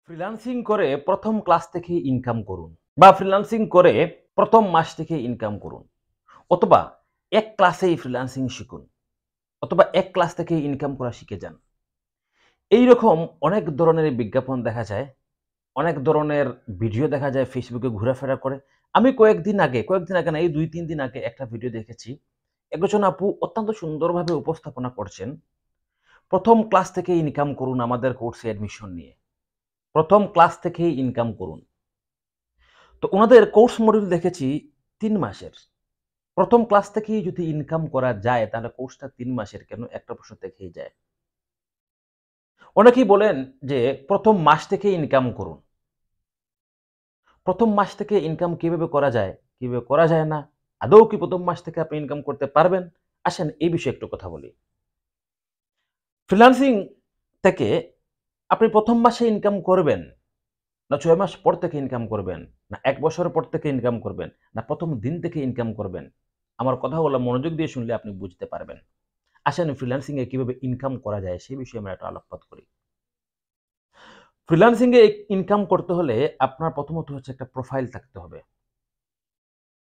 Freelancing করে প্রথম class থেকেই ইনকাম করুন বা ফ্রিল্যান্সিং করে প্রথম মাস থেকে ইনকাম করুন অথবা এক ক্লাসেই ফ্রিল্যান্সিং শিখুন অথবা এক ক্লাস থেকেই ইনকাম করা শিখে যান। এইরকম অনেক ধরনের বিজ্ঞাপন দেখা যায়, অনেক ধরনের ভিডিও দেখা যায় ফেসবুকে ঘোরাফেরা করে। আমি কয়েকদিন আগে না, এই ২-৩ দিন আগে একটা ভিডিও দেখেছি। একজন আপু অত্যন্ত সুন্দরভাবে উপস্থাপনা করছেন। প্রথম ক্লাস থেকে ইনকাম করুন আমাদের কোর্সে অ্যাডমিশন নিয়ে। প্রথম ক্লাস থেকেই ইনকাম করুন। তো ওনাদের কোর্স মডিউল দেখেছি ৩ মাসের। প্রথম ক্লাস থেকেই যদি ইনকাম করা যায় তাহলে কোর্সটা ৩ মাসের কেন? একটা প্রশ্ন থেকেই যায়। অনেকেই বলেন যে প্রথম মাস থেকেই ইনকাম করুন। প্রথম মাস থেকে ইনকাম কিভাবে করা যায়, কিভাবে করা যায় না? আদৌ কি প্রথম মাস থেকে আপনি ইনকাম করতে পারবেন? আসেন এই বিষয়ে একটু কথা বলি। ফ্রিল্যান্সিং থেকে আপনি প্রথম মাসে ইনকাম করবেন, না ৬ মাস পর থেকে ইনকাম করবেন, না ১ বছর পর থেকে ইনকাম করবেন, না প্রথম দিন থেকে ইনকাম করবেন? আমার কথাগুলো মনোযোগ দিয়ে শুনলে আপনি বুঝতে পারবেন। আসেন ফ্রিল্যান্সিং এ কিভাবে ইনকাম করা যায় সেই বিষয়ে আমরা একটা আলোকপাত করি। ফ্রিল্যান্সিং এ ইনকাম করতে হলে আপনার প্রথমত হচ্ছে একটা প্রোফাইল থাকতে হবে।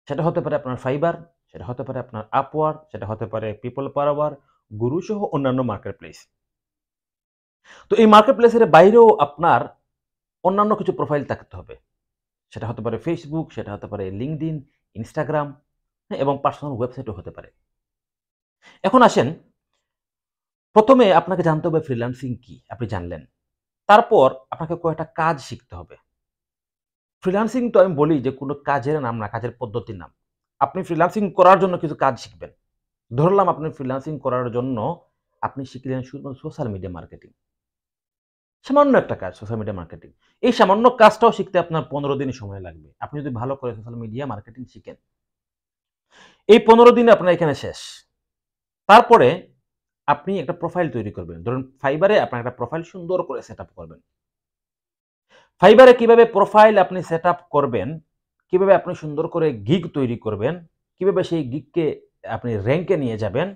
সেটা হতে পারে আপনার ফাইবার, সেটা হতে পারে আপনার আপওয়ার্ক, সেটা হতে পারে পিপল পাওয়ার, গুরু সহ অন্যান্য মার্কেট প্লেস। তো এই মার্কেট প্লেসের বাইরেও আপনার অন্যান্য কিছু প্রোফাইল থাকতে হবে। সেটা হতে পারে ফেসবুক, সেটা হতে পারে লিঙ্কডইন, ইনস্টাগ্রাম, হ্যাঁ, এবং পার্সোনাল ওয়েবসাইটও হতে পারে। এখন আসেন, প্রথমে আপনাকে জানতে হবে ফ্রিল্যান্সিং কি? আপনি জানলেন। তারপর আপনাকে কয়েকটা কাজ শিখতে হবে। ফ্রিল্যান্সিং তো আমি বলি যে কোনো কাজের নাম না, কাজের পদ্ধতির নাম। আপনি ফ্রিল্যান্সিং করার জন্য কিছু কাজ শিখবেন। ধরলাম আপনি ফ্রিল্যান্সিং করার জন্য আপনি শিখলেন শুধুমাত্র সোশ্যাল মিডিয়া মার্কেটিং। সামান্য একটা কাজ সোশ্যাল মিডিয়া মার্কেটিং। এই সামান্য কাজটাও শিখতে আপনার ১৫ দিন সময় লাগবে। আপনি যদি ভালো করে সোশ্যাল মিডিয়া মার্কেটিং শিখেন। এই ১৫ দিনে আপনার এখানে শেষ। তারপরে আপনি একটা প্রোফাইল তৈরি করবেন। ধরুন ফাইবারে আপনার একটা প্রোফাইল সুন্দর করে সেটআপ করবেন। ফাইবারে কিভাবে প্রোফাইল আপনি সেটআপ করবেন, কিভাবে আপনি সুন্দর করে গিগ তৈরি করবেন, কিভাবে সেই গিগকে আপনি র‍্যাংকে নিয়ে যাবেন,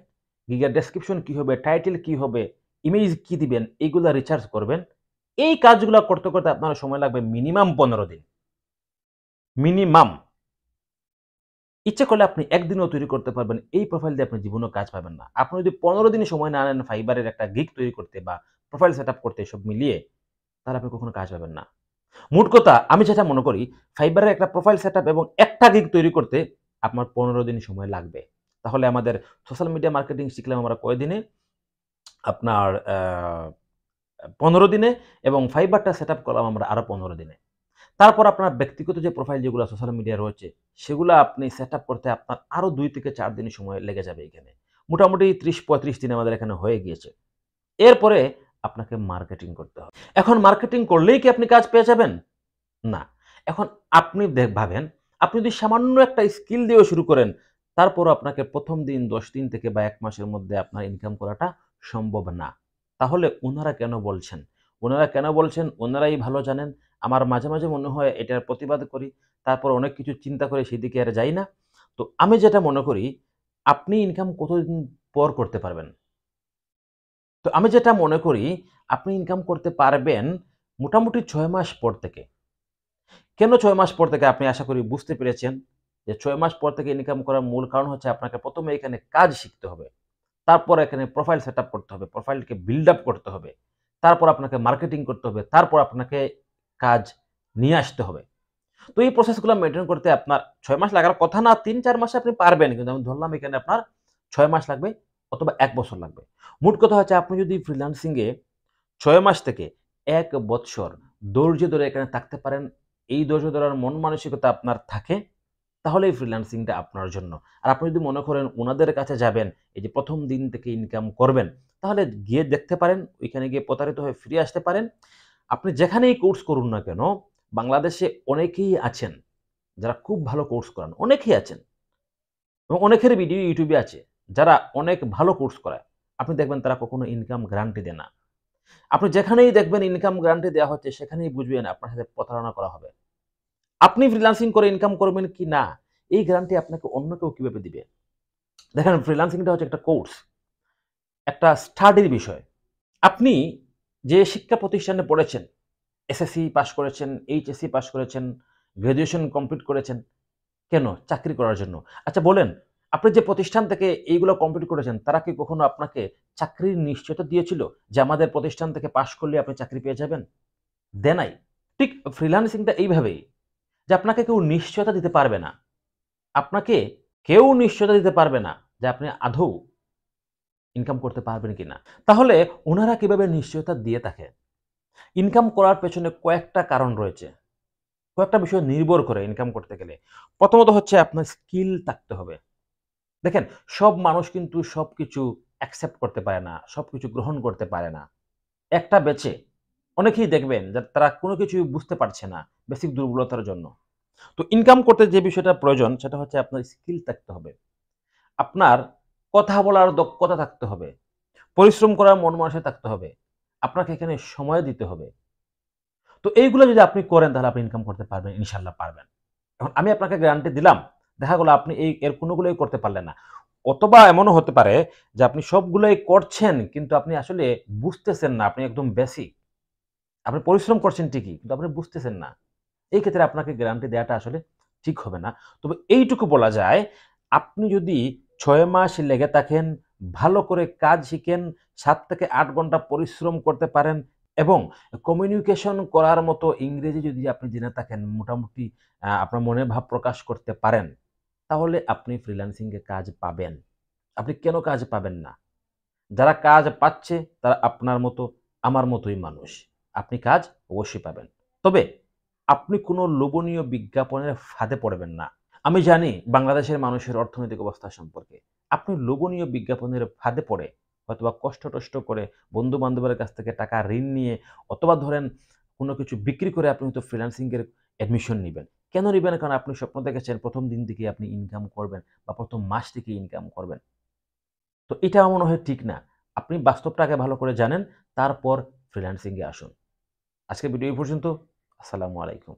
গিগের ডেসক্রিপশন কি হবে, টাইটেল কি হবে, ইমেজ কি দিবেন, এগুলা রিসার্চ করবেন। এই কাজগুলা করতে আপনার সময় লাগবে মিনিমাম ১৫ দিন। মিনিমাম। ইচ্ছে করলে আপনি একদিনেও তৈরি করতে পারবেন। এই প্রোফাইল দিয়ে আপনি জীবনেও কাজ পাবেন না। আপনি যদি ১৫ দিন সময় না নেন ফাইবারের একটা গিগ তৈরি করতে বা প্রোফাইল সেটআপ করতে সব মিলিয়ে, তাহলে আপনি কখনো কাজ পাবেন না। মোট কথা আমি যেটা মনে করি ফাইবারের একটা প্রোফাইল সেটআপ এবং একটা গিগ তৈরি করতে আপনার ১৫ দিন সময় লাগবে। তাহলে আমাদের সোশ্যাল মিডিয়া মার্কেটিং শিখলাম আমরা কয়দিনে? আপনার ১৫ দিনে, এবং ফাইবারটা সেটআপ করলাম আমরা আরো ১৫ দিনে। তারপর আপনার ব্যক্তিগত যে প্রোফাইল যেগুলো সোশ্যাল মিডিয়ায় রয়েছে, সেগুলা আপনি সেটআপ করতে আপনার আরো ২ থেকে ৪ দিন সময় লেগে যাবে এখানে। মোটামুটি ৩০-৩৫ দিন আমাদের এখানে হয়ে গিয়েছে। এরপরে আপনাকে মার্কেটিং করতে হবে। এখন মার্কেটিং করলেই কি আপনি কাজ পেয়ে যাবেন? না। এখন আপনি ভাবেন, আপনি যদি সামান্য একটা স্কিল দিয়েও শুরু করেন, তারপরও আপনাকে ১ম দিন ১০ দিন থেকে বা ১ মাসের মধ্যে আপনার ইনকাম করাটা সম্ভব না। তাহলে উনারা কেন বলছেন? উনারা কেন বলছেন? উনারাই ভালো জানেন। আমার মাঝে মাঝে মনে হয় এটার প্রতিবাদ করি। তারপর অনেক কিছু চিন্তা করে সেদিকে আর যাই না। তো আমি যেটা মনে করি, আপনি ইনকাম কতদিন পর করতে পারবেন? তো আমি যেটা মনে করি, আপনি ইনকাম করতে পারবেন মোটামুটি ৬ মাস পর থেকে। কেন ৬ মাস পর থেকে? আপনি আশা করি বুঝতে পেরেছেন যে ৬ মাস পর থেকে ইনকাম করার মূল কারণ হচ্ছে আপনাকে ১ম এ এখানে কাজ শিখতে হবে। তারপর এখানে প্রোফাইল সেটআপ করতে হবে। প্রোফাইলকে বিল্ড আপ করতে হবে। তারপর আপনাকে মার্কেটিং করতে হবে। তারপর আপনাকে কাজ নিয়ে আসতে হবে। তো এই প্রসেসগুলো মেইনটেইন করতে আপনার ৬ মাস লাগার কথা না, ৩-৪ মাসে আপনি পারবেন। কিন্তু আমি ধরলাম এখানে আপনার ৬ মাস লাগবে অথবা ১ বছর লাগবে। মোট কথা হচ্ছে আপনি যদি ফ্রিল্যান্সিং এ ৬ মাস থেকে ১ বৎসর ধৈর্য ধরে এখানে থাকতে পারেন, এই ধৈর্য ধরার মন মানসিকতা আপনার থাকে, তাহলেই ফ্রিল্যান্সিংটা আপনার জন্য। আর আপনি যদি মনে করেন উনাদের কাছে যাবেন, এই যে ১ম দিন থেকে ইনকাম করবেন, তাহলে গিয়ে দেখতে পারেন, ওইখানে গিয়ে প্রতারিত হয়ে ফিরে আসতে পারেন। আপনি যেখানেই কোর্স করুন না কেন, বাংলাদেশে অনেকেই আছেন যারা খুব ভালো কোর্স করান, অনেকেই আছেন। এবং অনেকের ভিডিও YouTube এ আছে, যারা অনেক ভালো কোর্স করায়। আপনি দেখবেন তারা কখনো ইনকাম গ্যারান্টি দেয় না। আপনি যেখানেই দেখবেন ইনকাম গ্যারান্টি দেওয়া হচ্ছে, সেখানেই বুঝবেন আপনার সাথে প্রতারণা করা হবে। আপনি ফ্রিল্যান্সিং করে ইনকাম করবেন কি না, এই গ্যারান্টি আপনাকে অন্য কেউ কিভাবে দিবে? দেখেন ফ্রিল্যান্সিংটা হচ্ছে একটা কোর্স, একটা স্টাডির বিষয়। আপনি যে শিক্ষা প্রতিষ্ঠানে পড়েছেন, এসএসসি পাস করেছেন, এইচএসসি পাস করেছেন, গ্র্যাজুয়েশন কমপ্লিট করেছেন। কেন? চাকরি করার জন্য। আচ্ছা বলেন, আপনি যে প্রতিষ্ঠান থেকে এইগুলো কমপ্লিট করেছেন, তারা কি কখনো আপনাকে চাকরির নিশ্চয়তা দিয়েছিল? যে আমাদের প্রতিষ্ঠান থেকে পাস করলে আপনি চাকরি পেয়ে যাবেন? দেয় নাই। ঠিক ফ্রিল্যান্সিংটা এইভাবেই যে আপনাকে কেউ নিশ্চয়তা দিতে পারবে না। আপনাকে কেউ নিশ্চয়তা দিতে পারবে না যে আপনি আদৌ ইনকাম করতে পারবেন কিনা। তাহলে উনারা কিভাবে নিশ্চয়তা দিয়ে থাকে? ইনকাম করার পেছনে কয়েকটা কারণ রয়েছে। কয়েকটা বিষয় নির্ভর করে ইনকাম করতে গেলে। প্রথমত হচ্ছে আপনার স্কিল থাকতে হবে। দেখেন, সব মানুষ কিন্তু সবকিছু অ্যাকসেপ্ট করতে পারে না, সবকিছু গ্রহণ করতে পারে না। একটা বেচে অনেকেই দেখবেন যে তারা কোনো কিছুই বুঝতে পারছে না বেসিক দুর্বলতার জন্য। তো ইনকাম করতে যে বিষয়টা প্রয়োজন সেটা হচ্ছে আপনার স্কিল থাকতে হবে। আপনার কথা বলার দক্ষতা থাকতে হবে। পরিশ্রম করার মন মানসিকতা থাকতে হবে। আপনাকে এখানে সময় দিতে হবে। তো এইগুলো যদি আপনি করেন তাহলে আপনি ইনকাম করতে পারবেন, ইনশাআল্লাহ পারবেন। এখন আমি আপনাকে গ্যারান্টি দিলাম, দেখা গেল আপনি এর কোনগুলোই করতে পারলেন না। অথবা এমনও হতে পারে যে আপনি সবগুলোই করছেন কিন্তু আপনি আসলে বুঝতেছেন না, আপনি একদম বেসিক। আপনি পরিশ্রম করছেন ঠিকই কিন্তু আপনি বুঝতেছেন না। এই ক্ষেত্রে আপনাকে গ্যারান্টি দেওয়াটা আসলে ঠিক হবে না। তবে এইটুকু বলা যায়, আপনি যদি ৬ মাস লেগে থাকেন, ভালো করে কাজ শিখেন, ৭ থেকে ৮ ঘন্টা পরিশ্রম করতে পারেন এবং কমিউনিকেশন করার মতো ইংরেজি যদি আপনি জেনে থাকেন, মোটামুটি আপনার মনের ভাব প্রকাশ করতে পারেন, তাহলে আপনি ফ্রিল্যান্সিং এ কাজ পাবেন। আপনি কেন কাজ পাবেন না? যারা কাজ পাচ্ছে তারা আপনার মতো, আমার মতোই মানুষ। আপনি কাজ অবশ্যই পাবেন। তবে আপনি কোনো লোভনীয় বিজ্ঞাপনের ফাঁদে পড়বেন না। আমি জানি বাংলাদেশের মানুষের অর্থনৈতিক অবস্থা সম্পর্কে। আপনি লোভনীয় বিজ্ঞাপনের ফাঁদে পড়ে হয়তোবা কষ্ট-টষ্ট করে বন্ধু-বান্ধবের কাছ থেকে টাকা ঋণ নিয়ে অথবা ধরেন কোনো কিছু বিক্রি করে আপনি হয়তো ফ্রিল্যান্সিং এর অ্যাডমিশন নিবেন। কেন নিবেন? কারণ আপনি স্বপ্ন দেখেছেন ১ম দিন থেকেই আপনি ইনকাম করবেন বা ১ম মাস থেকেই ইনকাম করবেন। তো এটা আমার মনে হয় ঠিক না। আপনি বাস্তবটা আগে ভালো করে জানেন, তারপর ফ্রিল্যান্সিং এ আসুন। আজকের ভিডিও এই পর্যন্ত। আসসালামু আলাইকুম।